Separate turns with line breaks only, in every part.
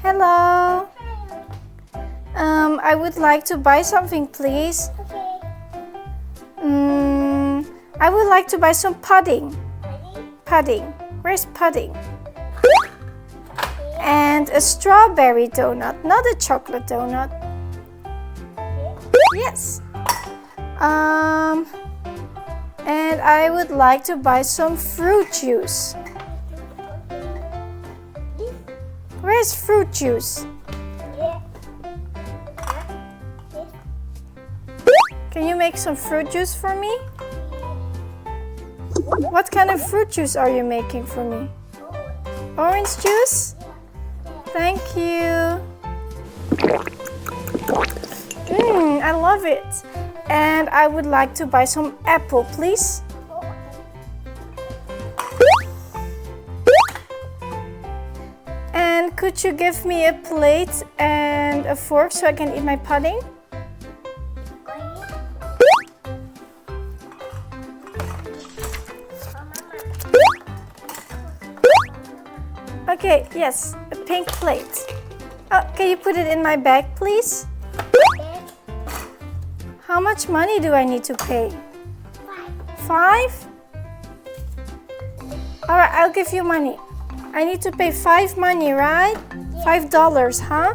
Hello. I would like to buy something, please. I would like to buy some pudding. Pudding. Where's pudding? And a strawberry donut, not a chocolate donut. Yes. And I would like to buy some fruit juice. Where's fruit juice? Can you make some fruit juice for me? What kind of fruit juice are you making for me? Orange juice? Thank you. I love it. And I would like to buy some apple, please. And could you give me a plate and a fork so I can eat my pudding? Okay, yes, a pink plate. Oh, can you put it in my bag, please? How much money do I need to pay? 5? Alright, I'll give you money. I need to pay 5 money, right? $5, huh?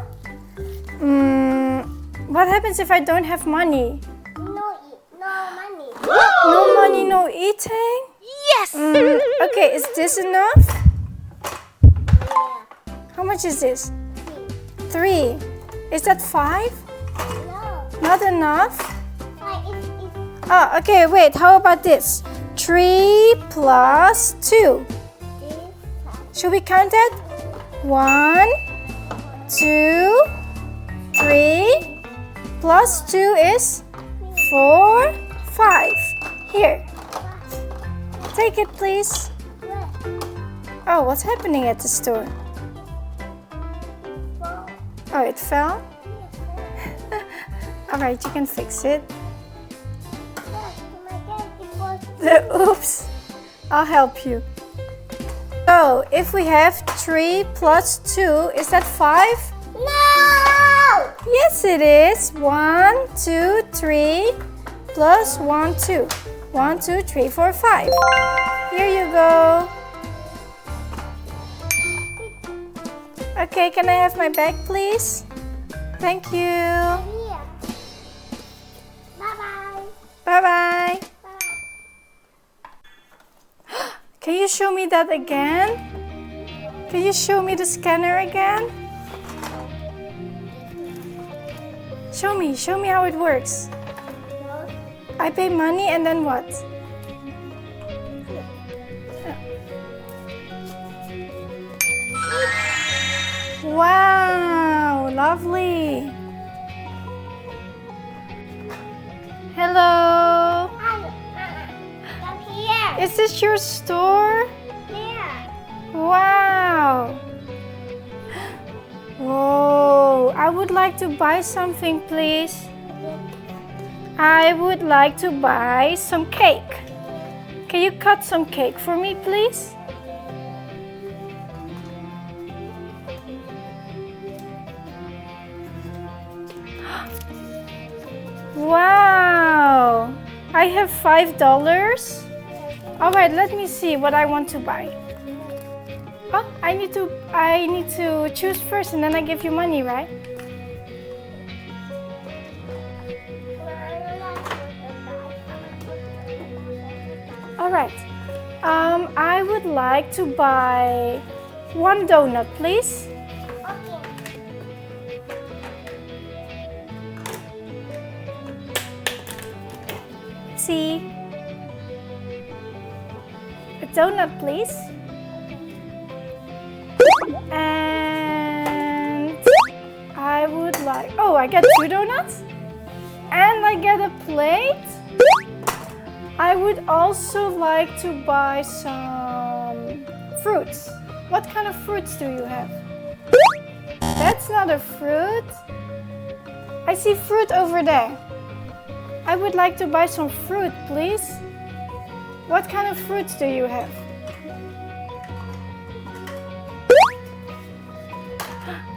What happens if I don't have money?
No money.
No money, no eating?
Yes!
Okay, is this enough? How much is this? 3. Is that 5?
No.
Not enough?
It's
Oh, okay, wait, how about this? 3 plus 2. Should we count that? 1, 2, 3, plus 2 is 4, 5. Here, take it please. Oh, what's happening at the store? Oh, it fell? Alright, you can fix it. Oops, I'll help you. So, if we have 3 plus 2, is that 5?
No!
Yes, it is. 1, 2, 3, plus 1, 2. 1, 2, 3, 4, 5. Here you go. Okay, can I have my bag, please? Thank you.
Bye-bye.
Bye-bye. Can you show me that again? Can you show me the scanner again? Show me how it works. I pay money and then what? Wow, lovely. Hello.
Come here.
Is this your store?
Yeah.
Wow. Whoa, I would like to buy something, please. I would like to buy some cake. Can you cut some cake for me, please? Wow, I have $5. All right, let me see what I want to buy. Oh, I need to choose first and then I give you money, right? All right. I would like to buy 1 donut, please. See? A donut, please. And I would like, oh, I get 2 donuts? And I get a plate? I would also like to buy some fruits. What kind of fruits do you have? That's not a fruit. I see fruit over there. I would like to buy some fruit, please. What kind of fruits do you have?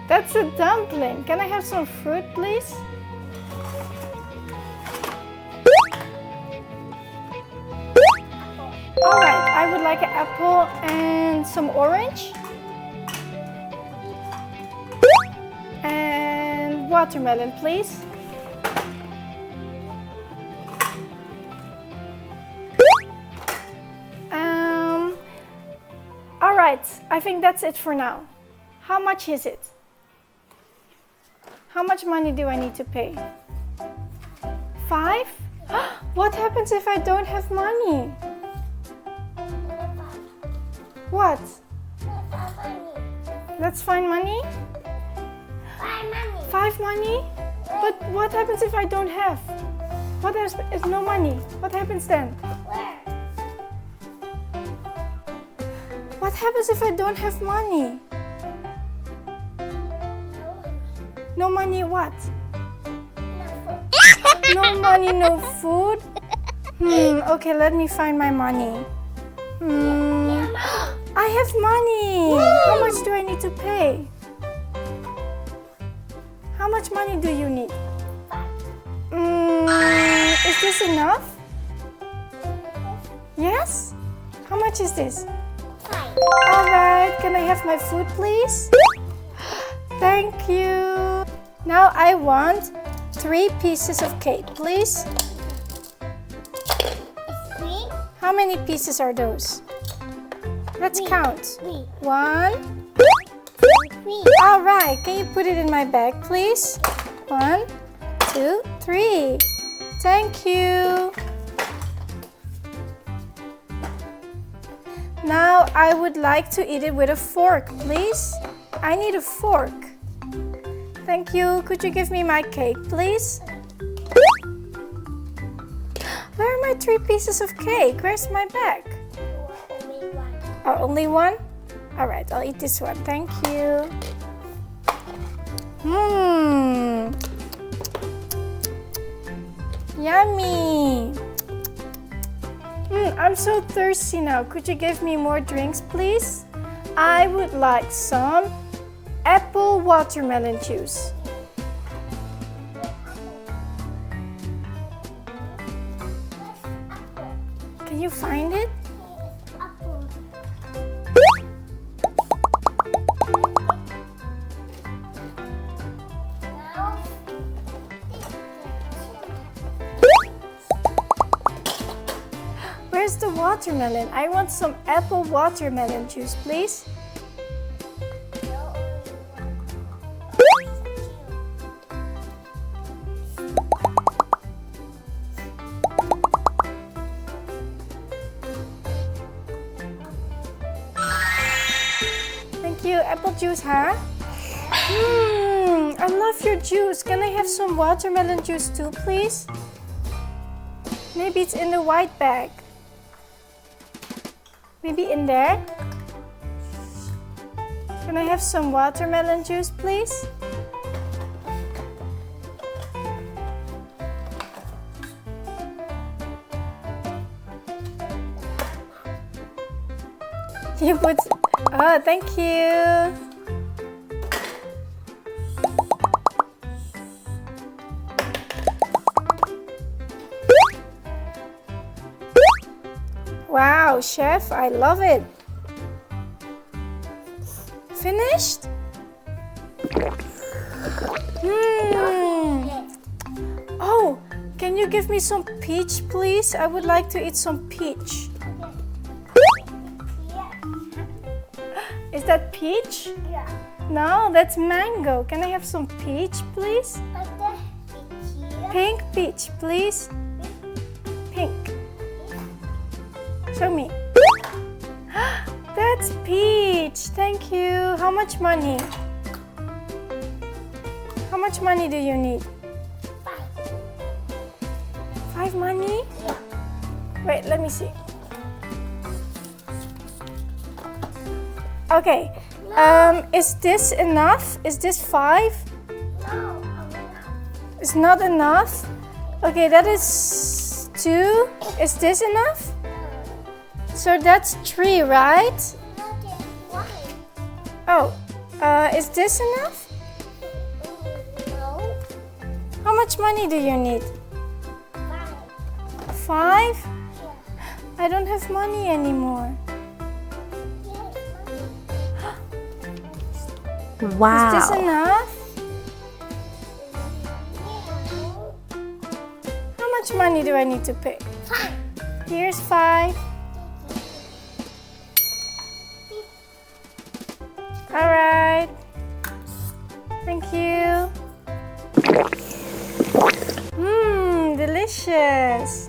That's a dumpling. Can I have some fruit, please? Alright, I would like an apple and some orange. And watermelon, please. Alright, I think that's it for now. How much is it? How much money do I need to pay? 5? What happens if I don't have money? What? Let's find money? 5 money? But what happens if I don't have? What if no money? What happens then? What happens if I don't have money? No money what? No money, no food? Okay, let me find my money. I have money! How much do I need to pay? How much money do you need? Is this enough? Yes? How much is this? Alright, can I have my food, please? Thank you. Now I want 3 pieces of cake, please. How many pieces are those? Let's count. 1. Alright, can you put it in my bag, please? 1, 2, 3. Thank you. Now I would like to eat it with a fork, please. I need a fork. Thank you. Could you give me my cake, please? Where are my 3 pieces of cake? Where's my bag? Oh, only one? Alright, I'll eat this one. Thank you. Yummy. I'm so thirsty now. Could you give me more drinks, please? I would like some apple watermelon juice. Can you find it? Where's the watermelon? I want some apple watermelon juice, please. Thank you. Apple juice, huh? I love your juice. Can I have some watermelon juice too, please? Maybe it's in the white bag. Maybe in there? Can I have some watermelon juice, please? You put... Oh, thank you. Wow, chef, I love it. Finished? Oh, can you give me some peach, please? I would like to eat some peach. Is that peach?
Yeah.
No, that's mango. Can I have some peach, please? Pink peach, please. Pink. Show me. That's peach. Thank you. How much money? How much money do you need? 5 money?
Yeah.
Wait, let me see. Okay. Is this enough? Is this 5?
No.
It's not enough? Okay, that is 2. Is this enough? So that's 3, right?
Why?
Oh, Is this enough?
No.
How much money do you need?
5.
5?
Yeah.
I don't have money anymore.
Wow.
Is this enough? How much money do I need to pay?
5.
Here's 5. Alright. Thank you. Mmm, delicious.